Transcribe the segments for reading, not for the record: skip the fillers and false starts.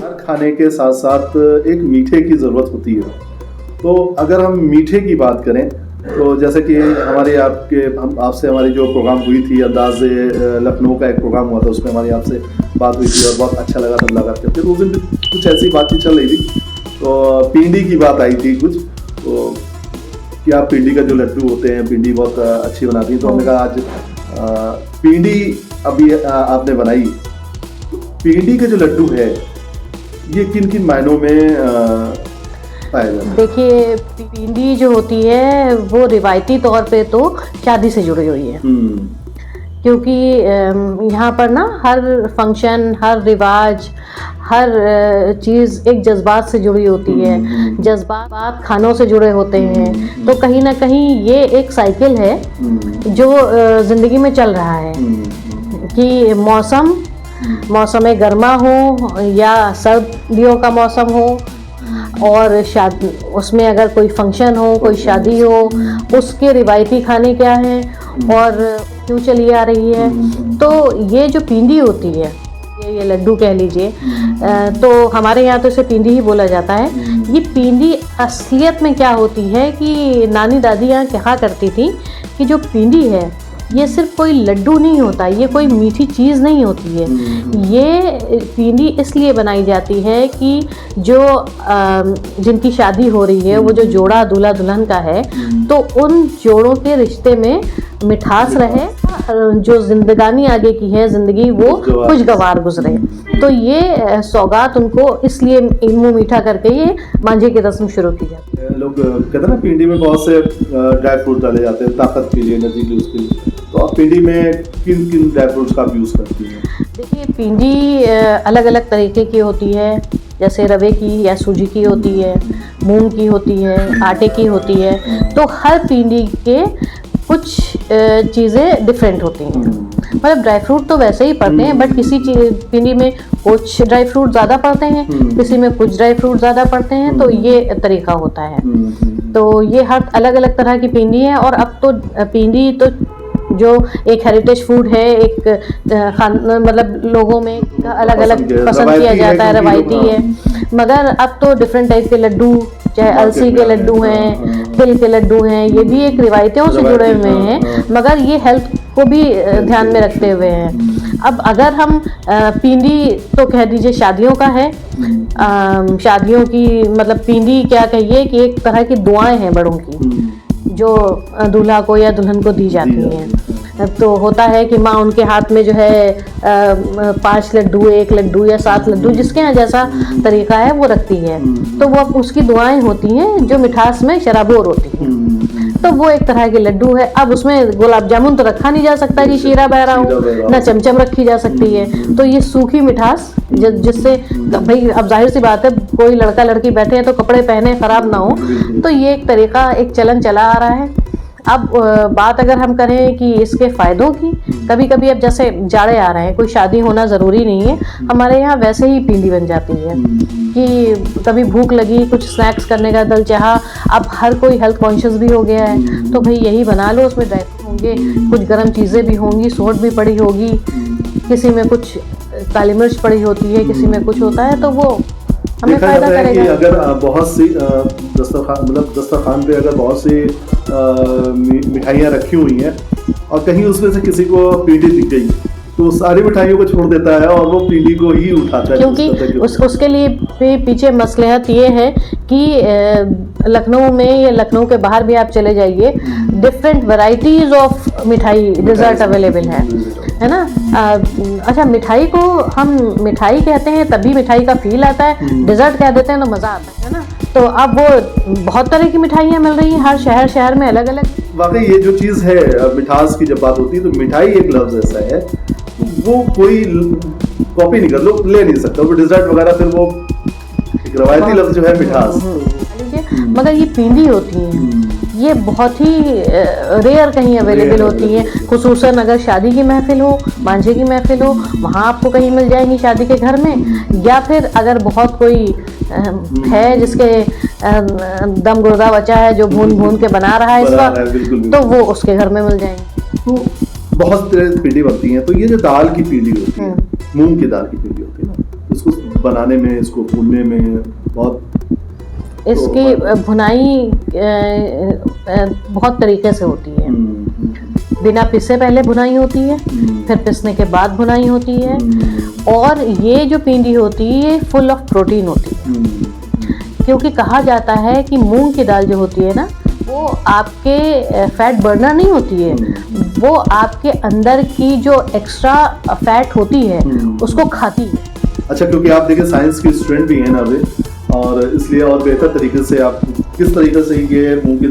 हर खाने के साथ साथ एक मीठे की ज़रूरत होती है। तो अगर हम मीठे की बात करें तो जैसे कि आपसे हमारी जो प्रोग्राम हुई थी, अंदाज़ लखनऊ का एक प्रोग्राम हुआ था, उसमें हमारी आपसे बात हुई थी और बहुत अच्छा लगा था मुलाकात करके। तो उस दिन कुछ ऐसी बातचीत चल रही थी, तो पिंडी की बात आई थी कुछ, तो क्या पिंडी का जो लड्डू होते हैं, पिंडी बहुत अच्छी बनाती है। तो हमने कहा आज पिंडी अभी आपने बनाई, तो पिंडी के जो लड्डू है ये किन किन मायनों में पाया जाता है? देखिए, पिंडी जो होती है वो रिवायती तौर पे तो शादी से जुड़ी हुई है, क्योंकि यहाँ पर ना हर फंक्शन, हर रिवाज, हर चीज़ एक जज्बात से जुड़ी होती है। जज्बात खानों से जुड़े होते हैं, तो कहीं ना कहीं ये एक साइकिल है जो ज़िंदगी में चल रहा है कि मौसम गर्मा हो या सर्दियों का मौसम हो, और शादी उसमें अगर कोई फंक्शन हो, कोई शादी हो, उसके रिवायती खाने क्या हैं और क्यों चली आ रही है। तो ये जो पिंडी होती है, ये लड्डू कह लीजिए, तो हमारे यहाँ तो इसे पिंडी ही बोला जाता है। ये पिंडी असलियत में क्या होती है कि नानी दादी यहाँ कहा करती थी कि जो पिंडी है ये सिर्फ कोई लड्डू नहीं होता, ये कोई मीठी चीज़ नहीं होती है। ये पिंडी इसलिए बनाई जाती है कि जो जिनकी शादी हो रही है, वो जो जोड़ा दूल्हा दुल्हन का है, तो उन जोड़ों के रिश्ते में मिठास रहे, जो जिंदगानी आगे की है ज़िंदगी वो खुशगवार गुजरे। तो ये सौगात उनको इसलिए मुँह मीठा करके ये मांझे की रस्म शुरू की जाती है। लोग कहते हैं ना पिंडी में बहुत से ड्राई फ्रूट डाले जाते हैं ताकत के लिए, एनर्जी के उसके लिए, तो आप पिंडी में किन किन ड्राई फ्रूट्स का आप यूज़ करती हैं? देखिए, पिंडी अलग अलग तरीके की होती है, जैसे रवे की या सूजी की होती है, मूंग की होती है, आटे की होती है। तो हर पिंडी के कुछ चीज़ें डिफरेंट होती हैं। मतलब ड्राई फ्रूट तो वैसे ही पड़ते हैं, बट किसी पिंडी में कुछ ड्राई फ्रूट ज़्यादा पड़ते हैं, किसी में कुछ ड्राई फ्रूट ज़्यादा पड़ते हैं। तो ये तरीका होता है। तो ये हर अलग अलग तरह की पिंडी है। और अब तो पिंडी तो जो एक हेरिटेज फूड है, एक मतलब लोगों में अलग अलग पसंद किया जाता है, रवायती है। मगर अब तो डिफरेंट टाइप के लड्डू, चाहे अलसी के लड्डू हैं, तिल के लड्डू हैं, ये भी एक रिवायतों से जुड़े हुए हैं, मगर ये हेल्थ को भी ध्यान में रखते हुए हैं। अब अगर हम पिंडी तो कह दीजिए शादियों का है, शादियों की मतलब पिंडी क्या कहिए कि एक तरह की दुआएं हैं बड़ों की, जो दूल्हा को या दुल्हन को दी जाती हैं। तो होता है कि माँ उनके हाथ में जो है 5 लड्डू, 1 लड्डू या 7 लड्डू, जिसके यहाँ जैसा तरीका है वो रखती है। तो वो उसकी दुआएं होती हैं जो मिठास में शराबोर होती हैं। तो वो एक तरह के लड्डू है। अब उसमें गुलाब जामुन तो रखा नहीं जा सकता कि शीरा बह रहा हो, ना चमचम रखी जा सकती है। तो ये सूखी मिठास जिससे भाई, अब जाहिर सी बात है, कोई लड़का लड़की बैठे हैं तो कपड़े पहने खराब ना हो, तो ये एक तरीका, एक चलन चला आ रहा है। अब बात अगर हम करें कि इसके फ़ायदों की, कभी कभी अब जैसे जाड़े आ रहे हैं, कोई शादी होना ज़रूरी नहीं है, हमारे यहाँ वैसे ही पिंडी बन जाती है कि कभी भूख लगी, कुछ स्नैक्स करने का दिल चाहा। अब हर कोई हेल्थ कॉन्शियस भी हो गया है, तो भाई यही बना लो, उसमें ड्राई फ्रूट होंगे, कुछ गर्म चीज़ें भी होंगी, सोट भी पड़ी होगी, किसी में कुछ काली मिर्च पड़ी होती है, किसी में कुछ होता है, तो वो हमें फायदा करेगा। कि अगर बहुत सी दस्तरखान पे अगर बहुत सी मिठाइयाँ रखी हुई हैं और कहीं उसमें से किसी को पिंडी दिख गई, तो सारी मिठाइयों को छोड़ देता है और वो पिंडी को ही उठाता है, क्योंकि उसके लिए पीछे मसलहत ये है कि लखनऊ में या लखनऊ के बाहर भी आप चले जाइए, डिफरेंट वैरायटीज ऑफ मिठाई डिज़र्ट अवेलेबल है ना। अच्छा, मिठाई को हम मिठाई कहते हैं तभी मिठाई का फील आता है, डिज़र्ट कह देते हैं तो मज़ा आता है ना। तो अब वो बहुत तरह की मिठाइयाँ मिल रही हैं, हर शहर में अलग अलग। वाकई ये जो चीज़ है, मिठास की जब बात होती है तो मिठाई एक लफ्ज़ ऐसा है, वो कोई कॉपी नहीं कर लो, ले नहीं सकता। वो डिज़र्ट वगैरह फिर वो एक रवायती लफ्ज़ जो है मिठास, मगर ये पिंडी होती हैं, ये बहुत ही रेयर कहीं अवेलेबल होती हैं। खुसूसन अगर शादी की महफिल हो, मांझे की महफिल हो, वहाँ आपको कहीं मिल जाएंगी शादी के घर में। या फिर अगर बहुत कोई है जिसके दम गुर्दा बचा है, जो भून भून के बना रहा है इस वक्त, तो वो उसके घर में मिल जाएंगे। तो बहुत तरह की पिंडी बनती हैं। तो ये जो दाल की पिंडी होती है, मूंग की दाल की पिंडी होती है ना, उसको बनाने में, इसको भूनने में बहुत इसकी भुनाई बहुत तरीके से होती है। बिना पिसे पहले भुनाई होती है, फिर पिसने के बाद भुनाई होती है। और ये जो पिंडी होती है फुल ऑफ प्रोटीन होती है, क्योंकि कहा जाता है कि मूंग की दाल जो होती है ना, वो आपके फैट बर्नर नहीं होती है, वो आपके अंदर की जो एक्स्ट्रा फैट होती है उसको खाती है। अच्छा, क्योंकि आप देखिए साइंस की स्टूडेंट भी हैं ना अभी, और इसलिए और बेहतर तरीके से आप किस तरीके से ये मूंग की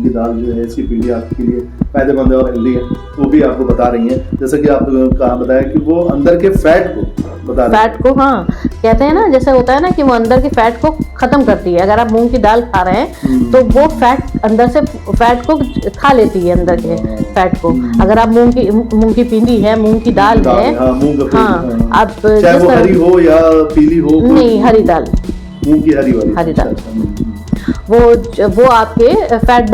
दाल जो है इसकी पीढ़ी आपके लिए फायदेमंद है और हेल्दी है, वो भी आपको बता रही हैं। जैसे कि आप कहा बताया कि वो अंदर के फैट को बता रही हैं। फैट को, हाँ, कहते हैं ना, जैसे होता है ना कि वो अंदर की फैट को खत्म करती है। अगर आप मूंग की दाल खा रहे हैं तो वो फैट अंदर से फैट को खा लेती है, अंदर के फैट को। अगर आप मूंग की पिंडी है, मूंग की दाल है, हाँ, आप चाहे वो हरी हो या पीली हो, नहीं, हरी दाल, मूंग की हरी दाल, वो आपके फैट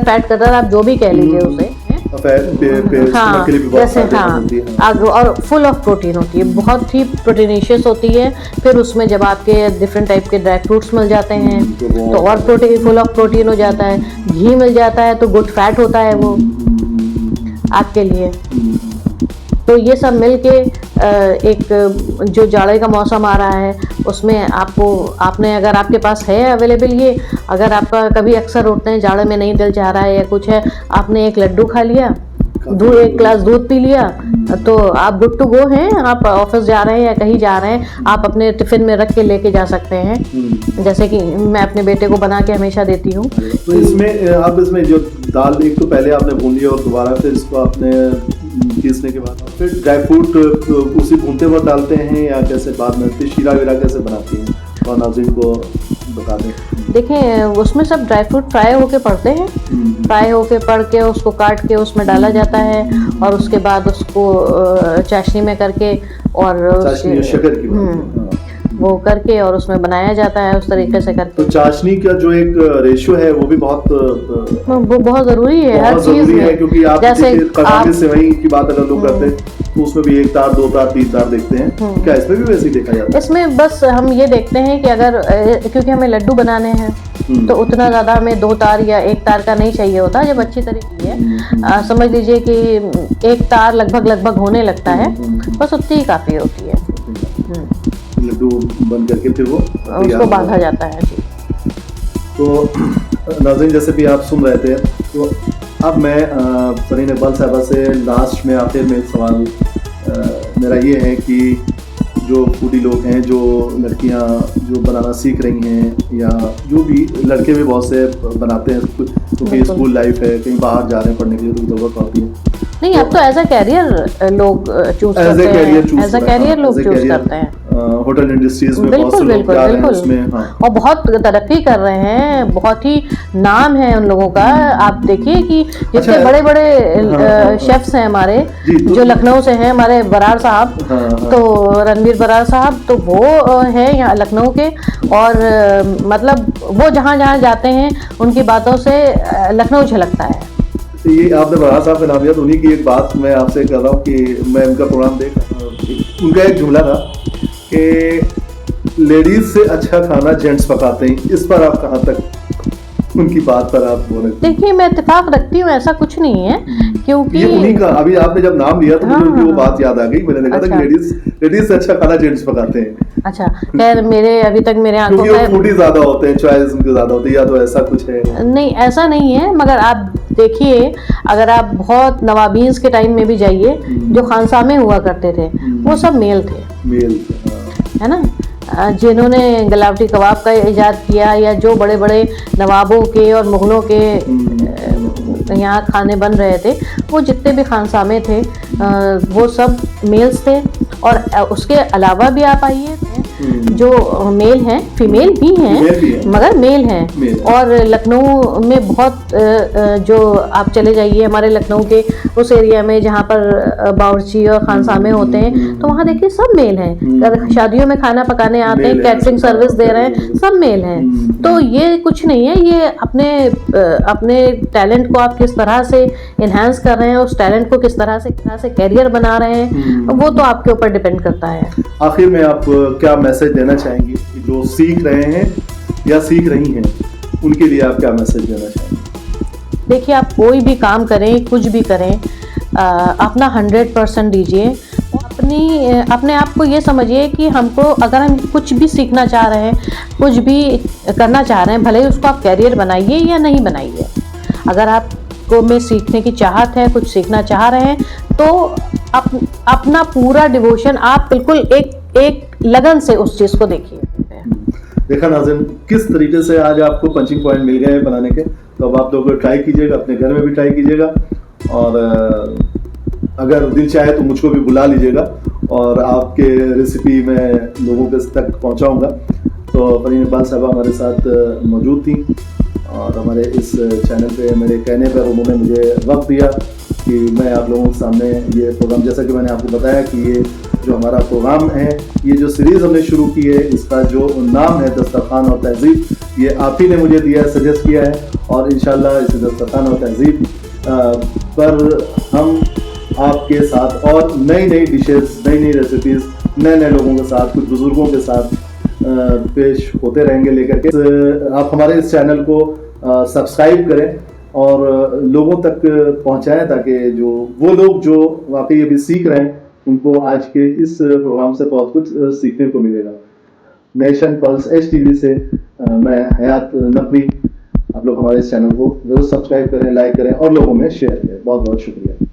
फैट कटर आप जो भी कह लीजिए उसे, हाँ, जैसे, हाँ, और फुल ऑफ प्रोटीन होती है, बहुत ही प्रोटीनिशियस होती है। फिर उसमें जब आपके डिफरेंट टाइप के ड्राई फ्रूट्स मिल जाते हैं तो और प्रोटीन, फुल ऑफ प्रोटीन हो जाता है। घी मिल जाता है तो गुड फैट होता है वो आपके लिए। तो ये सब मिलके एक जो जाड़े का मौसम आ रहा है उसमें आपने अगर आपके पास है अवेलेबल, ये अगर आपका कभी अक्सर उठते हैं जाड़े में नहीं दिल चाह रहा है या कुछ है, आपने एक लड्डू खा लिया, एक ग्लास दूध पी लिया, तो आप गुड टू गो हैं। आप ऑफिस जा रहे हैं या कहीं जा रहे हैं, आप अपने टिफिन में रख के लेके जा सकते हैं, जैसे कि मैं अपने बेटे को बना के हमेशा देती हूँ। तो इसमें जो दाल, एक तो पहले आपने भून लिया और दोबारा फिर इसको आपने पीसने के बाद फिर ड्राई फ्रूट उसी भूनते वक्त डालते हैं या कैसे बाद में, फिर शीरा वीरा कैसे बनाती हैं, और नाज़रीन को बता दें। देखें, उसमें सब ड्राई फ्रूट फ्राई होके पड़ते हैं, फ्राई होके पड़ के उसको काट के उसमें डाला जाता है, और उसके बाद उसको चाशनी में करके और शक्कर की वो करके और उसमें बनाया जाता है उस तरीके से करके। तो चाशनी का जो एक रेशियो है वो भी बहुत ज़रूरी है, हर चीज़ में, क्योंकि आप जैसे कसाई सेवई की बात अगर लोग करते हैं तो उसमें भी 1 तार 2 तार 3 तार देखते हैं, क्या इसमें भी वैसे ही देखा जाता है? इसमें बस हम ये देखते हैं कि अगर, क्योंकि हमें लड्डू बनाने हैं तो उतना ज़्यादा हमें 2 तार या 1 तार का नहीं चाहिए होता। जब अच्छी तरीके है, समझ लीजिए कि 1 तार लगभग होने लगता है, बस उतनी ही काफ़ी होती है। लड्डू बन करके फिर वो उसको बांधा जाता है जी। तो नाज़रीन, जैसे भी आप सुन रहे थे, तो अब मैं फरीन इकबाल साहबा से लास्ट में आखिर में एक सवाल मेरा ये है कि जो फूडी लोग हैं, जो लड़कियां जो बनाना सीख रही हैं, या जो भी लड़के भी बहुत से बनाते हैं, क्योंकि स्कूल लाइफ है, कहीं बाहर जा रहे हैं पढ़ने के लिए तो ज़रूरत होती है। नहीं, अब तो एज अ कैरियर लोग चूज करते हैं, एज अ कैरियर लोग चूज करते हैं। होटल इंडस्ट्रीज में बहुत से लोग जा रहे हैं उसमें, हाँ। और बहुत तरक्की कर रहे हैं, बहुत ही नाम है उन लोगों का। आप देखिए कि जितने बड़े बड़े शेफ्स हैं हमारे, जो लखनऊ से हैं, हमारे बरार साहब, तो रणवीर बरार साहब, तो वो हैं यहाँ लखनऊ के, और मतलब वो जहाँ जहाँ जाते हैं उनकी बातों से लखनऊ झलकता है। ये आपने बरार साहब का नाम लिया, तो उन्हीं की एक बात मैं आपसे कर रहा हूँ कि मैं उनका प्रोग्राम उनका एक जुमला था कि लेडीज से अच्छा खाना जेंट्स पकाते हैं। इस पर आप कहाँ तक उनकी बात पर आप बोल रहे? देखिए, मैं इत्तेफाक रखती हूँ, ऐसा कुछ नहीं है, क्योंकि ये उन्हीं का, अभी आपने जब नाम लिया तो मुझे वो बात याद आ गई। मैंने देखा था कि लेडीज से अच्छा खाना जेंट्स पकाते हैं। अच्छा, खैर अभी तक मेरे आंखों में फूडी ज्यादा होते हैं, चॉइस उनके ज्यादा होती है, या तो ऐसा कुछ है? नहीं, ऐसा नहीं है, मगर आप देखिए, अगर आप बहुत नवाबीन्स के टाइम में भी जाइए, जो खानसामे हुआ करते थे, वो सब मेल थे, है ना, जिन्होंने गलावटी कबाब का इजाद किया, या जो बड़े बड़े नवाबों के और मुगलों के यहाँ खाने बन रहे थे, वो जितने भी खानसामे थे वो सब मेल्स थे। और उसके अलावा भी आप आइए जो मेल हैं, फीमेल भी फीमेल भी हैं हैं। मगर मेल हैं। मेल। और लखनऊ में बहुत जो आप चले जाइए हमारे लखनऊ के उस एरिया में जहाँ पर बावर्ची और खानसामे होते हैं, तो वहाँ देखिए सब मेल हैं। अगर शादियों में खाना पकाने आते हैं, मेल हैं, कैटरिंग सर्विस दे रहे हैं, सब मेल हैं। तो ये कुछ नहीं है, ये अपने टैलेंट को आप किस तरह से इन्हांस कर रहे हैं, उस टैलेंट को किस तरह से कैरियर बना रहे हैं, वो तो आपके ऊपर डिपेंड करता है। आखिर में आप क्या मैसेज देना चाहेंगी कि जो सीख रहे हैं या सीख रही हैं, उनके लिए आप क्या मैसेज देना चाहेंगे? देखिए, आप कोई भी काम करें, कुछ भी करें, अपना 100% दीजिए। अपने आप को ये समझिए कि हमको अगर हम कुछ भी सीखना चाह रहे हैं, कुछ भी करना चाह रहे हैं, भले ही उसको आप कैरियर बनाइए या नहीं बनाइए, अगर आपको में सीखने की चाहत है, कुछ सीखना चाह रहे हैं, तो अपना पूरा डिवोशन आप बिल्कुल एक लगन से उस चीज़ को देखिए। देखा नाज़रीन, किस तरीके से आज आपको पंचिंग पॉइंट मिल गए बनाने के। तो अब आप लोग ट्राई कीजिएगा, अपने घर में भी ट्राई कीजिएगा, और अगर दिल चाहे तो मुझको भी बुला लीजिएगा और आपके रेसिपी मैं लोगों के तक पहुंचाऊंगा। तो फरीन इकबाल साहबा हमारे साथ मौजूद थी, और हमारे इस चैनल पे मेरे कहने पर उन्होंने मुझे वक्त दिया कि मैं आप लोगों के सामने ये प्रोग्राम, जैसा कि मैंने आपको बताया कि ये जो हमारा प्रोग्राम है, ये जो सीरीज़ हमने शुरू की है, इसका जो नाम है दस्तरखान और तहज़ीब, ये आप ही ने मुझे दिया है, सजेस्ट किया है। और इंशाल्लाह इस दस्तरखान और तहज़ीब पर हम आपके साथ और नई नई डिशेस, नई नई रेसिपीज़, नए नए लोगों के साथ, कुछ बुज़ुर्गों के साथ पेश होते रहेंगे लेकर के। आप हमारे इस चैनल को सब्सक्राइब करें और लोगों तक पहुंचाएं, ताकि जो वो लोग जो वाकई अभी सीख रहे हैं, उनको आज के इस प्रोग्राम से बहुत कुछ सीखने को मिलेगा। नेशन पल्स HTV से मैं हयात नकवी। आप लोग हमारे इस चैनल को जरूर सब्सक्राइब करें, लाइक करें और लोगों में शेयर करें। बहुत बहुत शुक्रिया।